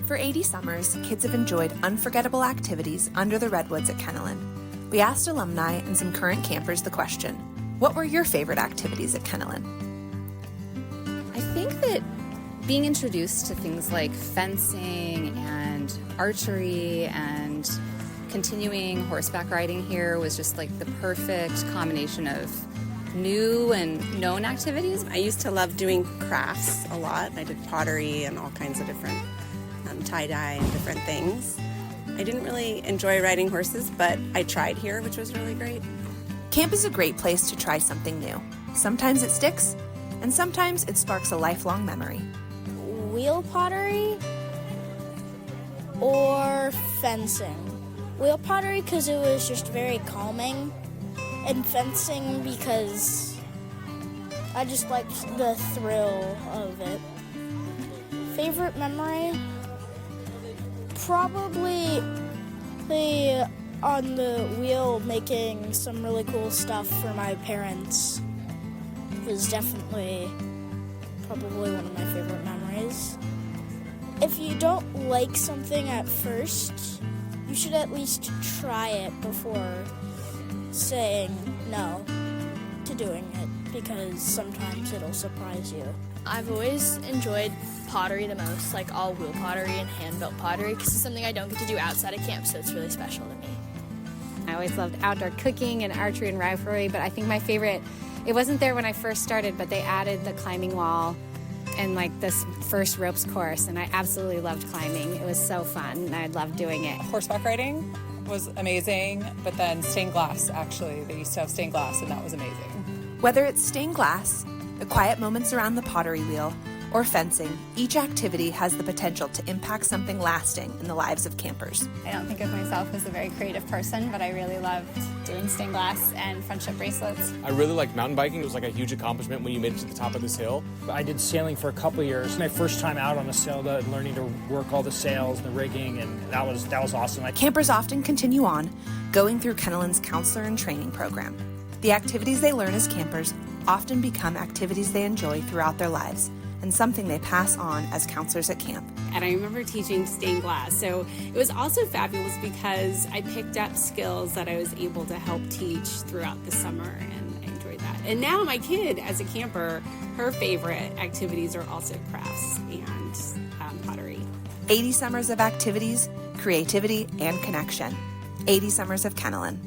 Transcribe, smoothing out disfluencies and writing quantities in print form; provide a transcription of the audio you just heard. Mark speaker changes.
Speaker 1: For 80 summers, kids have enjoyed unforgettable activities under the redwoods at Kennolyn. We asked alumni and some current campers the question, what were your favorite activities at Kennolyn?
Speaker 2: I think that being introduced to things like fencing and archery and continuing horseback riding here was just like the perfect combination of new and known activities.
Speaker 3: I used to love doing crafts a lot. I did pottery and all kinds of different tie-dye and different things. I didn't really enjoy riding horses, but I tried here, which was really great.
Speaker 1: Camp is a great place to try something new. Sometimes it sticks, and sometimes it sparks a lifelong memory.
Speaker 4: Wheel pottery or fencing. Wheel pottery because it was just very calming, and fencing because I just liked the thrill of it. Favorite memory? Probably on the wheel making some really cool stuff for my parents. Was definitely probably one of my favorite memories. If you don't like something at first, you should at least try it before saying no to doing it, because sometimes it'll surprise you.
Speaker 5: I've always enjoyed pottery the most, like all wheel pottery and hand-built pottery, because it's something I don't get to do outside of camp, so it's really special to me.
Speaker 6: I always loved outdoor cooking and archery and riflery, but I think my favorite, it wasn't there when I first started, but they added the climbing wall and like this first ropes course, and I absolutely loved climbing. It was so fun, and I loved doing it.
Speaker 7: Horseback riding was amazing, but then stained glass, actually. They used to have stained glass, and that was amazing.
Speaker 1: Whether it's stained glass, the quiet moments around the pottery wheel, or fencing, each activity has the potential to impact something lasting in the lives of campers.
Speaker 8: I don't think of myself as a very creative person, but I really loved doing stained glass and friendship bracelets.
Speaker 9: I really liked mountain biking. It was like a huge accomplishment when you made it to the top of this hill.
Speaker 10: I did sailing for a couple of years. My first time out on a sailboat and learning to work all the sails and the rigging, and that was awesome.
Speaker 1: Campers often continue on, going through Kennolyn's counselor and training program. The activities they learn as campers often become activities they enjoy throughout their lives, and something they pass on as counselors at camp.
Speaker 11: And I remember teaching stained glass, so it was also fabulous because I picked up skills that I was able to help teach throughout the summer, and I enjoyed that. And now my kid, as a camper, her favorite activities are also crafts and pottery.
Speaker 1: 80 summers of activities, creativity, and connection. 80 summers of Kennolyn.